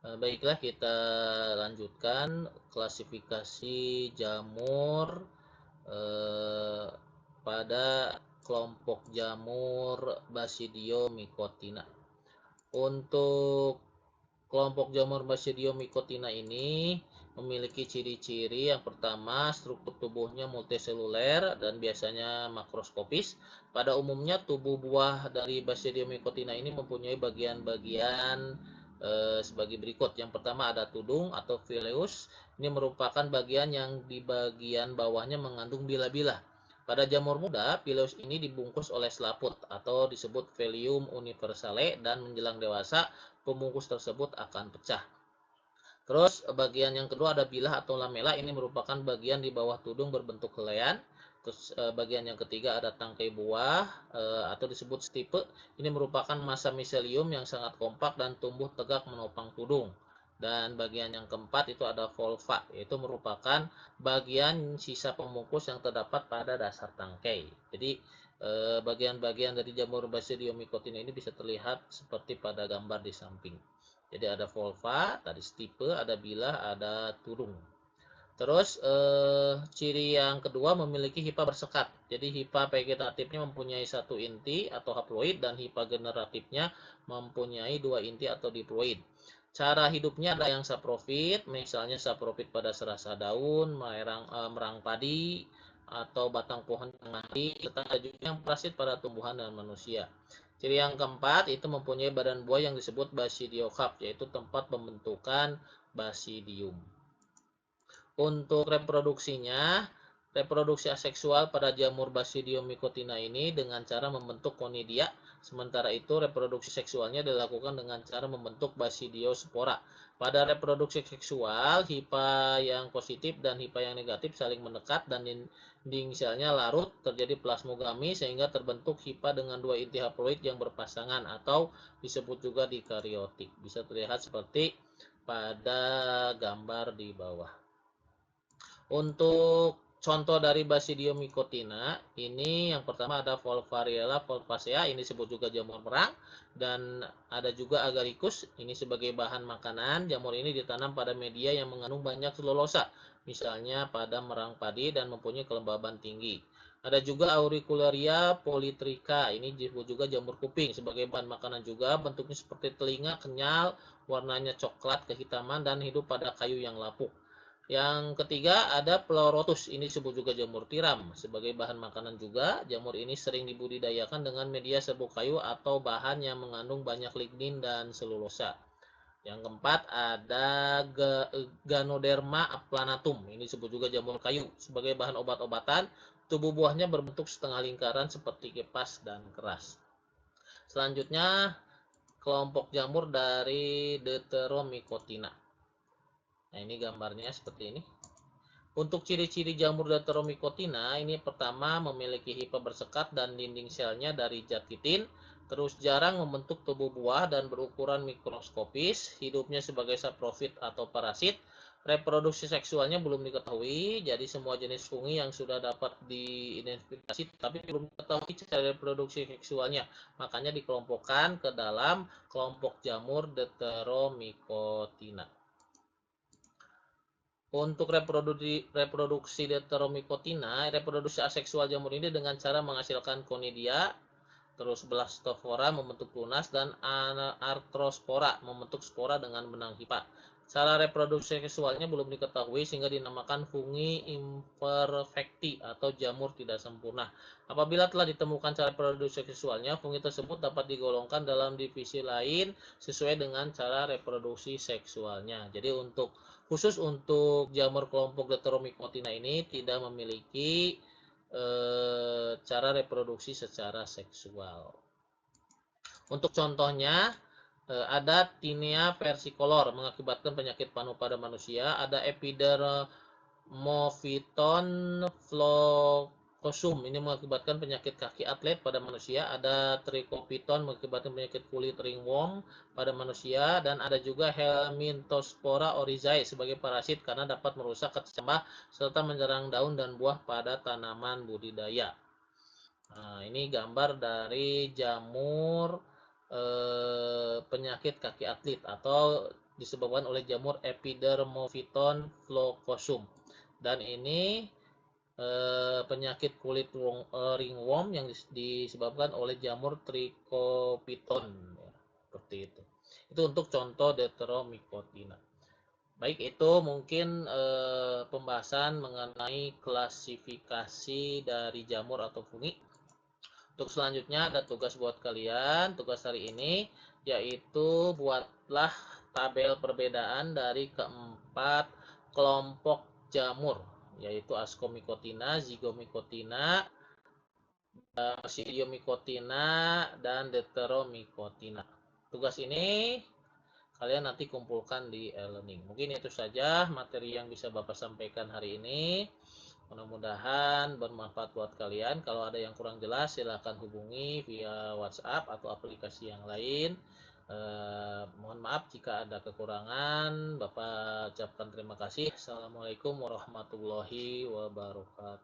Baiklah, kita lanjutkan klasifikasi jamur eh, pada kelompok jamur Basidiomycotina. Untuk kelompok jamur Basidiomycotina ini memiliki ciri-ciri. Yang pertama, struktur tubuhnya multiseluler dan biasanya makroskopis. Pada umumnya tubuh buah dari Basidiomycotina ini mempunyai bagian-bagian sebagai berikut. Yang pertama ada tudung atau pileus. Ini merupakan bagian yang di bagian bawahnya mengandung bila-bila. Pada jamur muda, pileus ini dibungkus oleh selaput atau disebut velium universale, dan menjelang dewasa pembungkus tersebut akan pecah. Terus bagian yang kedua ada bilah atau lamela, ini merupakan bagian di bawah tudung berbentuk helaian. Terus bagian yang ketiga ada tangkai buah atau disebut stipe. Ini merupakan massa miselium yang sangat kompak dan tumbuh tegak menopang tudung. Dan bagian yang keempat itu ada volva, yaitu merupakan bagian sisa pembungkus yang terdapat pada dasar tangkai. Jadi bagian-bagian dari jamur Basidiomycotina ini bisa terlihat seperti pada gambar di samping. Jadi ada volva, tadi stipe, ada bilah, ada tudung. Terus ciri yang kedua memiliki hipa bersekat. Jadi hipa vegetatifnya mempunyai satu inti atau haploid, dan hipa generatifnya mempunyai dua inti atau diploid. Cara hidupnya ada yang saprofit, misalnya saprofit pada serasa daun, merang padi, atau batang pohon yang mati, serta ada juga yang parasit pada tumbuhan dan manusia. Ciri yang keempat itu mempunyai badan buah yang disebut basidiokarp, yaitu tempat pembentukan basidium. Untuk reproduksinya, reproduksi aseksual pada jamur Basidiomycotina ini dengan cara membentuk konidia. Sementara itu, reproduksi seksualnya dilakukan dengan cara membentuk basidiospora. Pada reproduksi seksual, hipa yang positif dan hipa yang negatif saling mendekat dan dinding selnya larut, terjadi plasmogami sehingga terbentuk hipa dengan dua inti haploid yang berpasangan atau disebut juga dikariotik. Bisa terlihat seperti pada gambar di bawah. Untuk contoh dari Basidiomycotina, ini yang pertama ada Volvariella volvacea, ini disebut juga jamur merang, dan ada juga Agaricus, ini sebagai bahan makanan. Jamur ini ditanam pada media yang mengandung banyak selulosa, misalnya pada merang padi, dan mempunyai kelembaban tinggi. Ada juga Auricularia polytricha, ini disebut juga jamur kuping, sebagai bahan makanan juga. Bentuknya seperti telinga, kenyal, warnanya coklat kehitaman, dan hidup pada kayu yang lapuk. Yang ketiga ada Pleurotus, ini disebut juga jamur tiram. Sebagai bahan makanan juga, jamur ini sering dibudidayakan dengan media serbuk kayu atau bahan yang mengandung banyak lignin dan selulosa. Yang keempat ada Ganoderma aplanatum, ini disebut juga jamur kayu. Sebagai bahan obat-obatan, tubuh buahnya berbentuk setengah lingkaran seperti kipas dan keras. Selanjutnya kelompok jamur dari Deuteromycotina. Nah, ini gambarnya seperti ini. Untuk ciri-ciri jamur Deuteromycotina, ini pertama memiliki hipa bersekat dan dinding selnya dari zat kitin, terus jarang membentuk tubuh buah dan berukuran mikroskopis, hidupnya sebagai saprofit atau parasit, reproduksi seksualnya belum diketahui, jadi semua jenis fungi yang sudah dapat diidentifikasi tapi belum diketahui cara reproduksi seksualnya, makanya dikelompokkan ke dalam kelompok jamur Deuteromycotina. Untuk reproduksi Deuteromycotina, reproduksi aseksual jamur ini dengan cara menghasilkan konidia, terus blastopora membentuk tunas, dan arthrospora membentuk spora dengan benang hipa. Cara reproduksi seksualnya belum diketahui sehingga dinamakan fungi imperfecti atau jamur tidak sempurna. Apabila telah ditemukan cara reproduksi seksualnya, fungi tersebut dapat digolongkan dalam divisi lain sesuai dengan cara reproduksi seksualnya. Jadi khusus untuk jamur kelompok Deuteromycotina ini tidak memiliki cara reproduksi secara seksual. Untuk contohnya ada tinea versicolor mengakibatkan penyakit panu pada manusia, ada epidermophyton flocosum ini mengakibatkan penyakit kaki atlet pada manusia, ada trichopiton mengakibatkan penyakit kulit ringworm pada manusia, dan ada juga Helminthospora oryzae sebagai parasit karena dapat merusak kecambah serta menyerang daun dan buah pada tanaman budidaya. Nah, ini gambar dari jamur penyakit kaki atlet atau disebabkan oleh jamur Epidermophyton floocosum. Dan ini penyakit kulit ringworm yang disebabkan oleh jamur Trichopiton, ya, seperti itu. Itu untuk contoh Deuteromycotina. Baik, itu mungkin pembahasan mengenai klasifikasi dari jamur atau fungi. Untuk selanjutnya ada tugas buat kalian. Tugas hari ini yaitu buatlah tabel perbedaan dari keempat kelompok jamur, yaitu Ascomycotina, Zygomycotina, Basidiomycotina, dan Deuteromycotina. Tugas ini kalian nanti kumpulkan di e-learning. Mungkin itu saja materi yang bisa Bapak sampaikan hari ini. Mudah-mudahan bermanfaat buat kalian. Kalau ada yang kurang jelas silahkan hubungi via WhatsApp atau aplikasi yang lain. Mohon maaf jika ada kekurangan. Bapak ucapkan terima kasih. Assalamualaikum warahmatullahi wabarakatuh.